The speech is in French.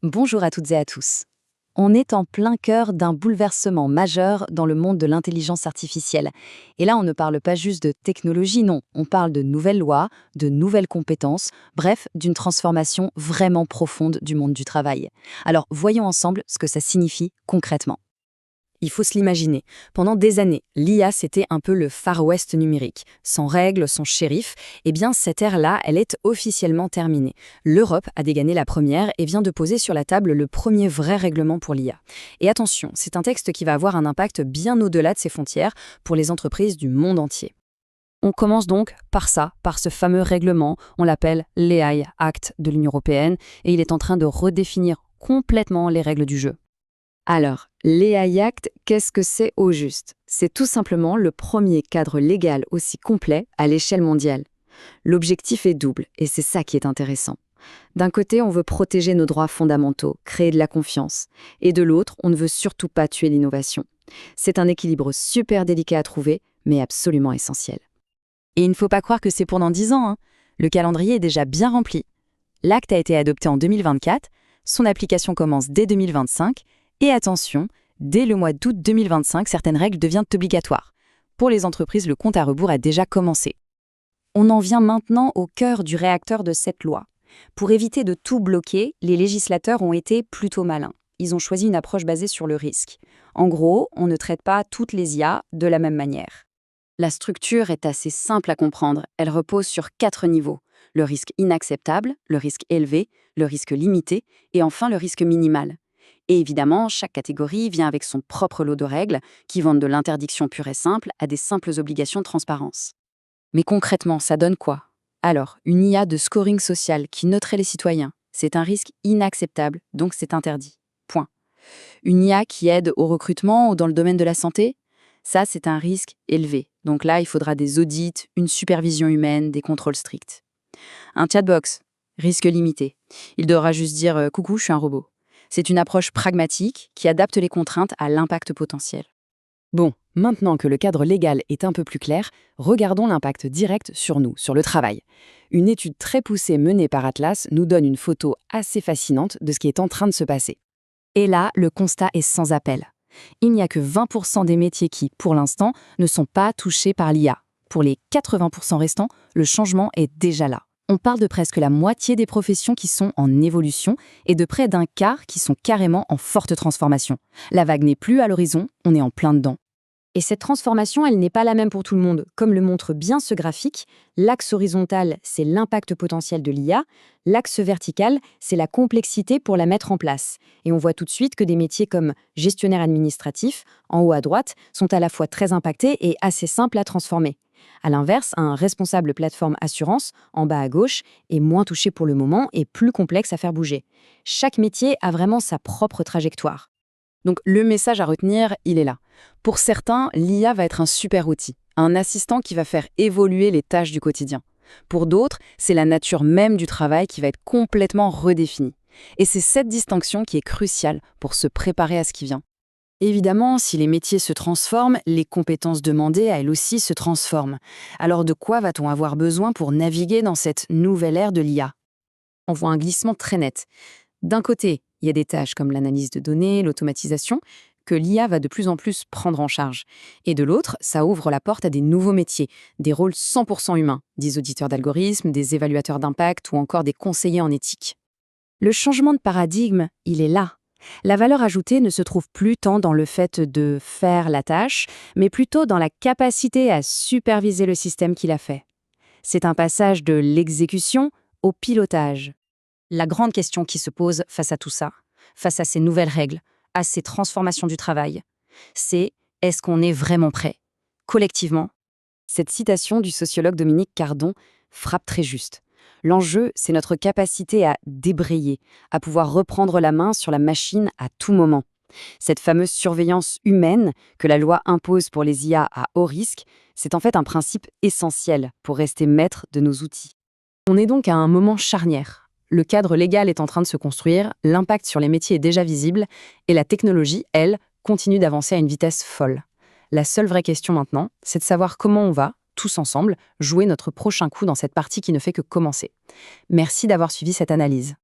Bonjour à toutes et à tous. On est en plein cœur d'un bouleversement majeur dans le monde de l'intelligence artificielle. Et là, on ne parle pas juste de technologie, non. On parle de nouvelles lois, de nouvelles compétences, bref, d'une transformation vraiment profonde du monde du travail. Alors, voyons ensemble ce que ça signifie concrètement. Il faut se l'imaginer. Pendant des années, l'IA, c'était un peu le Far West numérique. Sans règles, sans shérif, eh bien, cette ère-là, elle est officiellement terminée. L'Europe a dégainé la première et vient de poser sur la table le premier vrai règlement pour l'IA. Et attention, c'est un texte qui va avoir un impact bien au-delà de ses frontières pour les entreprises du monde entier. On commence donc par ça, par ce fameux règlement, on l'appelle l'AI Act de l'Union européenne, et il est en train de redéfinir complètement les règles du jeu. Alors, l'AI Act, qu'est-ce que c'est au juste? C'est tout simplement le premier cadre légal aussi complet à l'échelle mondiale. L'objectif est double, et c'est ça qui est intéressant. D'un côté, on veut protéger nos droits fondamentaux, créer de la confiance, et de l'autre, on ne veut surtout pas tuer l'innovation. C'est un équilibre super délicat à trouver, mais absolument essentiel. Et il ne faut pas croire que c'est pour dans 10 ans, hein. Le calendrier est déjà bien rempli. L'acte a été adopté en 2024, son application commence dès 2025, et attention, dès le mois d'août 2025, certaines règles deviennent obligatoires. Pour les entreprises, le compte à rebours a déjà commencé. On en vient maintenant au cœur du réacteur de cette loi. Pour éviter de tout bloquer, les législateurs ont été plutôt malins. Ils ont choisi une approche basée sur le risque. En gros, on ne traite pas toutes les IA de la même manière. La structure est assez simple à comprendre. Elle repose sur 4 niveaux. Le risque inacceptable, le risque élevé, le risque limité et enfin le risque minimal. Et évidemment, chaque catégorie vient avec son propre lot de règles qui vont de l'interdiction pure et simple à des simples obligations de transparence. Mais concrètement, ça donne quoi? Alors, une IA de scoring social qui noterait les citoyens, c'est un risque inacceptable, donc c'est interdit. Point. Une IA qui aide au recrutement ou dans le domaine de la santé, ça c'est un risque élevé. Donc là, il faudra des audits, une supervision humaine, des contrôles stricts. Un chatbox, risque limité. Il devra juste dire coucou, je suis un robot. C'est une approche pragmatique qui adapte les contraintes à l'impact potentiel. Bon, maintenant que le cadre légal est un peu plus clair, regardons l'impact direct sur nous, sur le travail. Une étude très poussée menée par Atlas nous donne une photo assez fascinante de ce qui est en train de se passer. Et là, le constat est sans appel. Il n'y a que 20% des métiers qui, pour l'instant, ne sont pas touchés par l'IA. Pour les 80% restants, le changement est déjà là. On parle de presque la moitié des professions qui sont en évolution et de près d'un quart qui sont carrément en forte transformation. La vague n'est plus à l'horizon, on est en plein dedans. Et cette transformation, elle n'est pas la même pour tout le monde. Comme le montre bien ce graphique, l'axe horizontal, c'est l'impact potentiel de l'IA, l'axe vertical, c'est la complexité pour la mettre en place. Et on voit tout de suite que des métiers comme gestionnaire administratif, en haut à droite, sont à la fois très impactés et assez simples à transformer. À l'inverse, un responsable plateforme assurance, en bas à gauche, est moins touché pour le moment et plus complexe à faire bouger. Chaque métier a vraiment sa propre trajectoire. Donc le message à retenir, il est là. Pour certains, l'IA va être un super outil, un assistant qui va faire évoluer les tâches du quotidien. Pour d'autres, c'est la nature même du travail qui va être complètement redéfinie. Et c'est cette distinction qui est cruciale pour se préparer à ce qui vient. Évidemment, si les métiers se transforment, les compétences demandées, elles aussi, se transforment. Alors de quoi va-t-on avoir besoin pour naviguer dans cette nouvelle ère de l'IA? On voit un glissement très net. D'un côté, il y a des tâches comme l'analyse de données, l'automatisation, que l'IA va de plus en plus prendre en charge. Et de l'autre, ça ouvre la porte à des nouveaux métiers, des rôles 100% humains, des auditeurs d'algorithmes, des évaluateurs d'impact ou encore des conseillers en éthique. Le changement de paradigme, il est là. La valeur ajoutée ne se trouve plus tant dans le fait de faire la tâche, mais plutôt dans la capacité à superviser le système qui l'a fait. C'est un passage de l'exécution au pilotage. La grande question qui se pose face à tout ça, face à ces nouvelles règles, à ces transformations du travail, c'est est-ce qu'on est vraiment prêt, collectivement? Cette citation du sociologue Dominique Cardon frappe très juste. L'enjeu, c'est notre capacité à débrayer, à pouvoir reprendre la main sur la machine à tout moment. Cette fameuse surveillance humaine que la loi impose pour les IA à haut risque, c'est en fait un principe essentiel pour rester maître de nos outils. On est donc à un moment charnière. Le cadre légal est en train de se construire, l'impact sur les métiers est déjà visible, et la technologie, elle, continue d'avancer à une vitesse folle. La seule vraie question maintenant, c'est de savoir comment on va, tous ensemble, jouer notre prochain coup dans cette partie qui ne fait que commencer. Merci d'avoir suivi cette analyse.